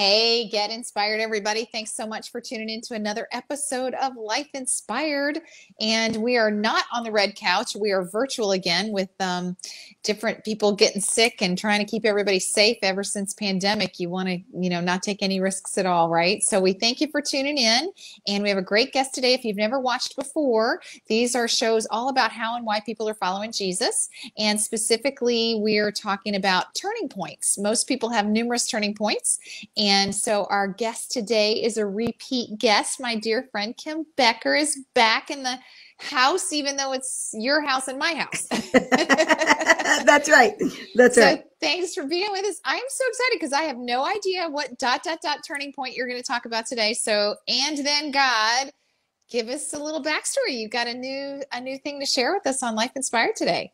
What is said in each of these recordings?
Hey, get inspired, everybody. Thanks so much for tuning in to another episode of Life Inspired. And we are not on the red couch. We are virtual again with different people getting sick and trying to keep everybody safe ever since pandemic. You want to, not take any risks at all, right? So we thank you for tuning in. And we have a great guest today. If you've never watched before, these are shows all about how and why people are following Jesus. And specifically, we're talking about turning points. Most people have numerous turning points. And so our guest today is a repeat guest. My dear friend Kim Becker is back in the house, even though it's your house and my house. That's right. That's right. So thanks for being with us. I'm so excited because I have no idea what ... turning point you're going to talk about today. So, and then God, give us a little backstory. You've got a new thing to share with us on Life Inspired today.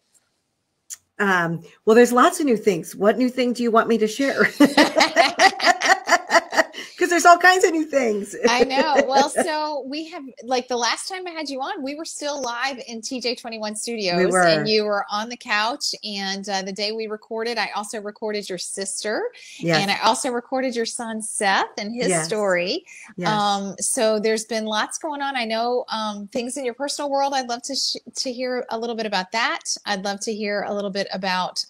Well, there's lots of new things. What new thing do you want me to share? Because there's all kinds of new things. I know. Well, so we have, like the last time I had you on, we were still live in TJ21 Studios. We were. And you were on the couch. And the day we recorded, I also recorded your sister. Yes. And I also recorded your son, Seth, and his story. Yes. So there's been lots going on. I know things in your personal world. I'd love to hear a little bit about that. I'd love to hear a little bit about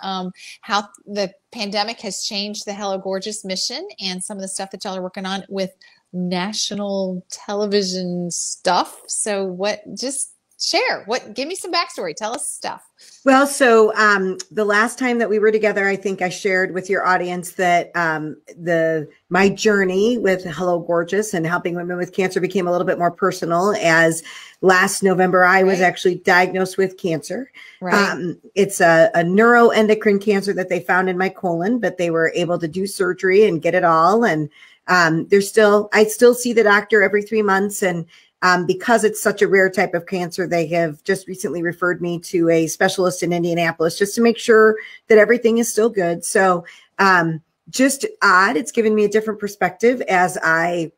how the pandemic has changed the Hello Gorgeous mission and some of the stuff that y'all are working on with national television stuff. So just share, give me some backstory. Tell us stuff. Well, so the last time that we were together, I think I shared with your audience that my journey with Hello Gorgeous and helping women with cancer became a little bit more personal, as last November I was actually diagnosed with cancer. Right. It's a neuroendocrine cancer that they found in my colon, but they were able to do surgery and get it all. And I still see the doctor every 3 months, and because it's such a rare type of cancer, they have just recently referred me to a specialist in Indianapolis just to make sure that everything is still good. So just odd. It's given me a different perspective as I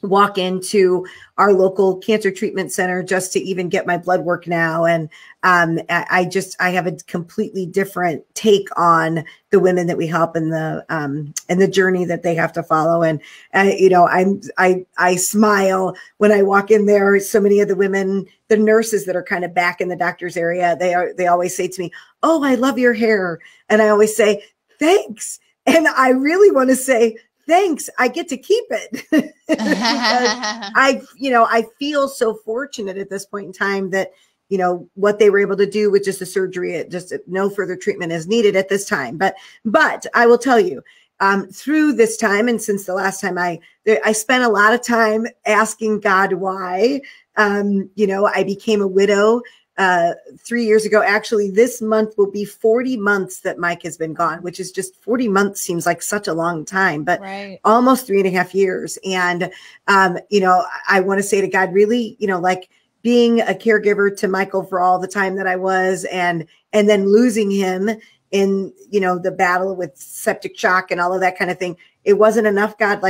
walk into our local cancer treatment center just to even get my blood work now. And I have a completely different take on the women that we help in the journey that they have to follow. And I smile when I walk in there. So many of the women, the nurses that are kind of back in the doctor's area, they always say to me, "Oh, I love your hair." And I always say, "Thanks." And I really want to say, "Thanks, I get to keep it." I feel so fortunate at this point in time that, what they were able to do with just the surgery, just no further treatment is needed at this time. But I will tell you, through this time, and since the last time I spent a lot of time asking God why. I became a widow 3 years ago. Actually, this month will be 40 months that Mike has been gone, which is just 40 months seems like such a long time, but almost 3.5 years. And, I want to say to God, really, like being a caregiver to Michael for all the time that I was, and then losing him in, the battle with septic shock and all of that kind of thing. It wasn't enough, God.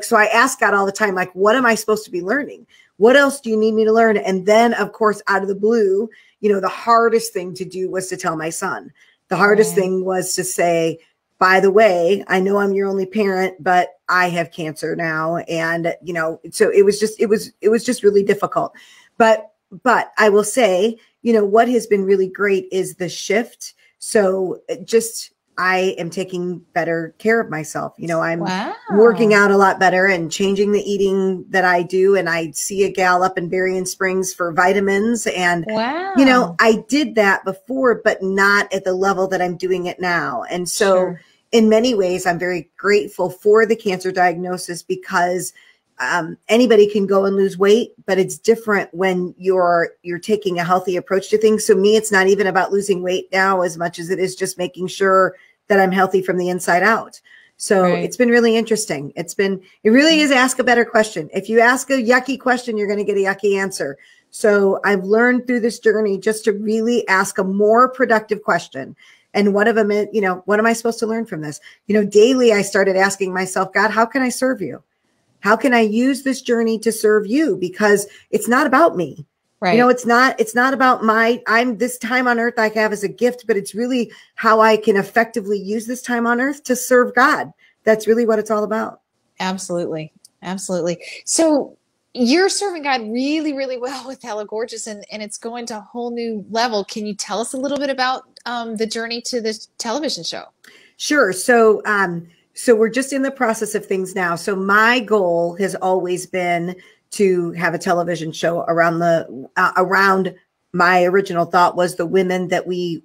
So I ask God all the time, like, what am I supposed to be learning? What else do you need me to learn? And then, of course, out of the blue, the hardest thing to do was to tell my son. The hardest thing was to say, by the way, I know I'm your only parent, but I have cancer now. And, so it was just really difficult. But I will say, what has been really great is the shift. So I am taking better care of myself. I'm working out a lot better and changing the eating that I do. And I see a gal up in Berrien Springs for vitamins. And, I did that before, but not at the level that I'm doing it now. And so in many ways, I'm very grateful for the cancer diagnosis, because anybody can go and lose weight, but it's different when you're taking a healthy approach to things. So me, it's not even about losing weight now as much as it is just making sure that I'm healthy from the inside out. So it's been really interesting. It really is ask a better question. If you ask a yucky question, you're going to get a yucky answer. So I've learned through this journey just to really ask a more productive question. And one of them is, what am I supposed to learn from this? Daily I started asking myself, God, how can I serve you? How can I use this journey to serve you? Because it's not about me. Right. It's not about this time on earth I have as a gift, but it's really how I can effectively use this time on earth to serve God. That's really what it's all about. Absolutely. Absolutely. So you're serving God really, really well with Hello Gorgeous, and it's going to a whole new level. Can you tell us a little bit about the journey to this television show? Sure. So we're just in the process of things now. So my goal has always been to have a television show around my original thought was the women that we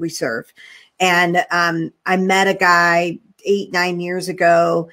serve. And I met a guy 8-9 years ago.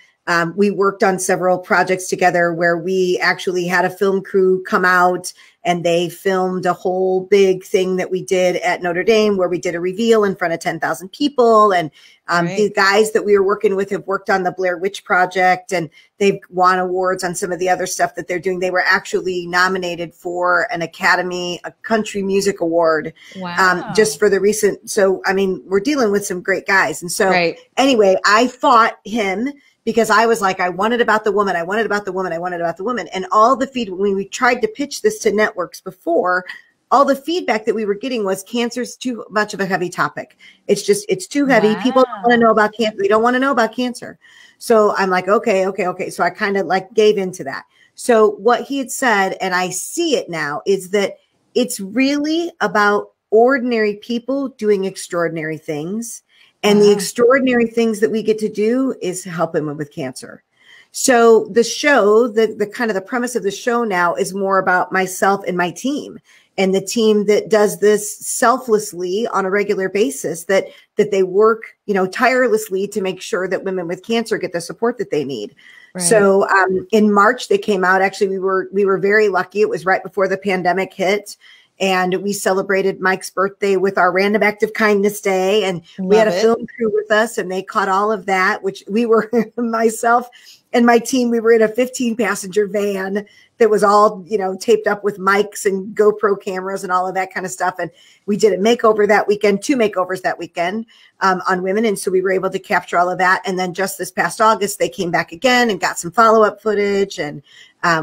We worked on several projects together where we actually had a film crew come out and they filmed a whole big thing that we did at Notre Dame where we did a reveal in front of 10,000 people. And the guys that we were working with have worked on the Blair Witch Project, and they've won awards on some of the other stuff that they're doing. They were actually nominated for a country music award. Wow. Just for the recent. So, I mean, we're dealing with some great guys. And so anyway, I fought him because I was like, I wanted about the woman. I wanted about the woman. I wanted about the woman. And all the when we tried to pitch this to networks before, all the feedback that we were getting was cancer's too much of a heavy topic. It's too heavy. Wow. People don't want to know about cancer. They don't want to know about cancer. So I'm like, okay. So I kind of like gave into that. So what he had said, and I see it now, is that it's really about ordinary people doing extraordinary things. And the extraordinary things that we get to do is help women with cancer. So the show, the kind of the premise of the show now is more about myself and my team, and the team that does this selflessly on a regular basis, that they work, tirelessly to make sure that women with cancer get the support that they need. Right. So in March, they came out. Actually, we were very lucky. It was right before the pandemic hit. And we celebrated Mike's birthday with our Random Act of Kindness Day. And we had a film crew with us, and they caught all of that, which we were, myself and my team, we were in a 15-passenger van that was all, taped up with mics and GoPro cameras and all of that kind of stuff. And we did a makeover that weekend, 2 makeovers that weekend on women. And so we were able to capture all of that. And then just this past August, they came back again and got some follow-up footage. And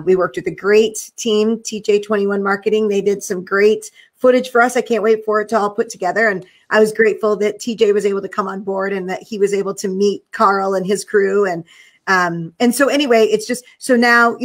we worked with a great team, TJ21 Marketing. They did some great footage for us. I can't wait for it to all put together. And I was grateful that TJ was able to come on board and that he was able to meet Carl and his crew. And so anyway, it's just, so now,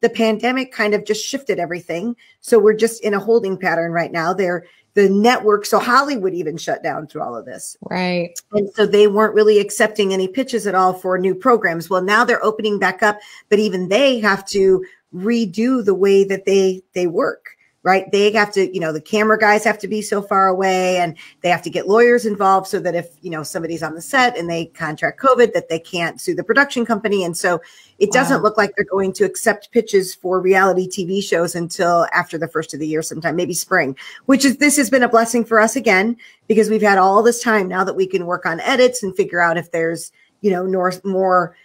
the pandemic kind of just shifted everything. So we're just in a holding pattern right now. The network, so Hollywood even shut down through all of this. Right. And so they weren't really accepting any pitches at all for new programs. Well, now they're opening back up, but even they have to redo the way that they work. Right. They have to, the camera guys have to be so far away, and they have to get lawyers involved so that if, somebody's on the set and they contract COVID, that they can't sue the production company. And so it doesn't look like they're going to accept pitches for reality TV shows until after the first of the year, sometime, maybe spring, this has been a blessing for us again, because we've had all this time now that we can work on edits and figure out if there's, more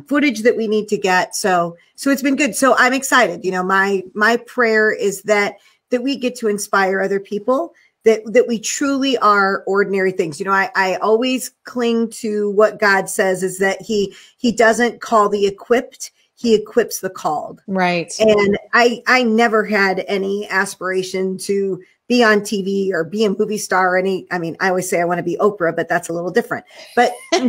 footage that we need to get. So it's been good. So I'm excited. My prayer is that we get to inspire other people, that we truly are ordinary things. I always cling to what God says, is that he doesn't call the equipped, he equips the called. Right. And I never had any aspiration to be on TV or be a movie star or I always say I want to be Oprah, but that's a little different. But I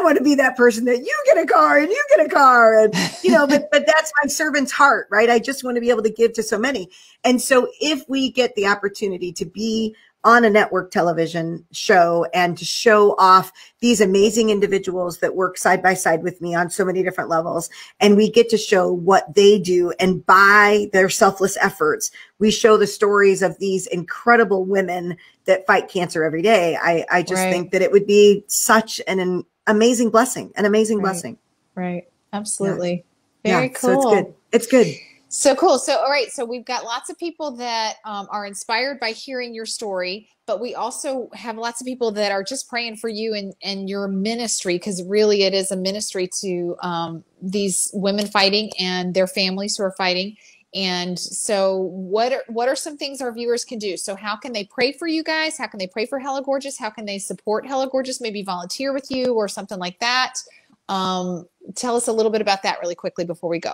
want to be that person that you get a car and you get a car, and but that's my servant's heart, right? I just want to be able to give to so many. And so if we get the opportunity to be on a network television show and to show off these amazing individuals that work side by side with me on so many different levels, and we get to show what they do, and by their selfless efforts, we show the stories of these incredible women that fight cancer every day. I just think that it would be such an amazing blessing, blessing. Right. Absolutely. Very cool. So it's good. It's good. So cool. So, all right. So we've got lots of people that are inspired by hearing your story, but we also have lots of people that are just praying for you and your ministry, because really it is a ministry to these women fighting and their families who are fighting. And so what are some things our viewers can do? So how can they pray for you guys? How can they pray for Hello Gorgeous? How can they support Hello Gorgeous? Maybe volunteer with you or something like that. Tell us a little bit about that really quickly before we go.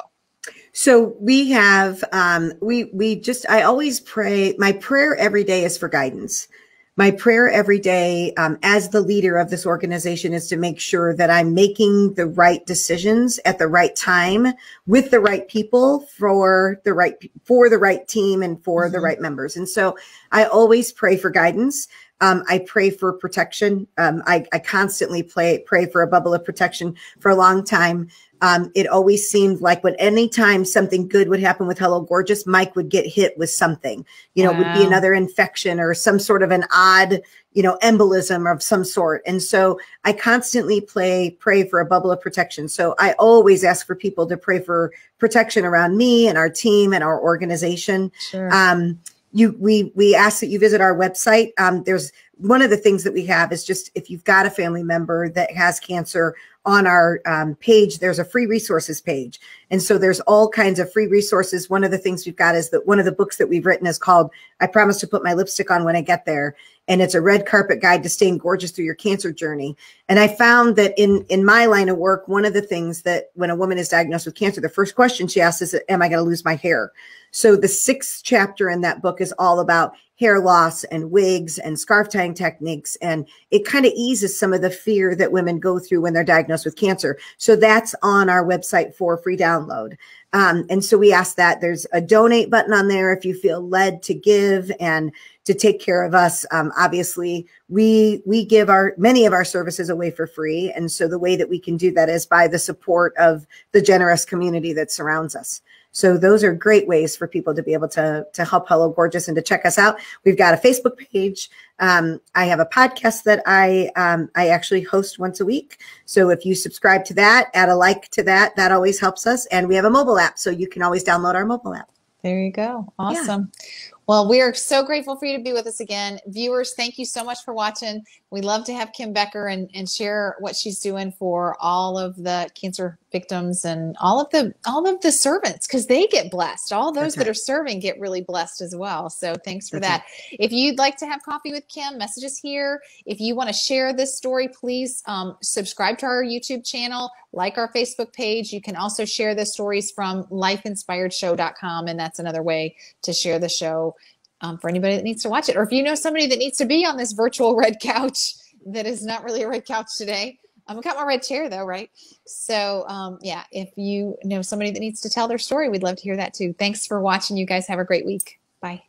So we have, I always pray, my prayer every day is for guidance. my prayer every day as the leader of this organization is to make sure that I'm making the right decisions at the right time with the right people for the right team and for the right members. And so I always pray for guidance. I pray for protection. I constantly pray for a bubble of protection for a long time. It always seemed like anytime something good would happen with Hello Gorgeous, Mike would get hit with something, it would be another infection or some sort of an odd, embolism of some sort. And so I constantly pray for a bubble of protection. So I always ask for people to pray for protection around me and our team and our organization. Sure. We ask that you visit our website. There's one of the things that we have is just if you've got a family member that has cancer, on our page, there's a free resources page. And so there's all kinds of free resources. One of the things we've got is that one of the books that we've written is called I Promise to Put My Lipstick On When I Get There. And it's a red carpet guide to staying gorgeous through your cancer journey. And I found that in my line of work, one of the things that when a woman is diagnosed with cancer, the first question she asks is, am I going to lose my hair? So the 6th chapter in that book is all about hair loss and wigs and scarf tying techniques. And it kind of eases some of the fear that women go through when they're diagnosed with cancer. So that's on our website for free download. And so we ask that there's a donate button on there if you feel led to give and to take care of us. Obviously, we give many of our services away for free. And so the way that we can do that is by the support of the generous community that surrounds us. So those are great ways for people to be able to help Hello Gorgeous and to check us out. We've got a Facebook page. I have a podcast that I actually host once a week. So if you subscribe to that, add a like to that, that always helps us. And we have a mobile app, so you can always download our mobile app. There you go. Awesome. Yeah. Well, we are so grateful for you to be with us again. Viewers, thank you so much for watching. We love to have Kim Becker and share what she's doing for all of the cancer victims and all of the servants, because they get blessed. All those that are serving get really blessed as well. So thanks for that. If you'd like to have coffee with Kim, messages here. If you want to share this story, please subscribe to our YouTube channel, like our Facebook page. You can also share the stories from lifeinspiredshow.com, and that's another way to share the show for anybody that needs to watch it. Or if you know somebody that needs to be on this virtual red couch that is not really a red couch today. I've got my red chair though, right? So yeah, if you know somebody that needs to tell their story, we'd love to hear that too. Thanks for watching. You guys have a great week. Bye.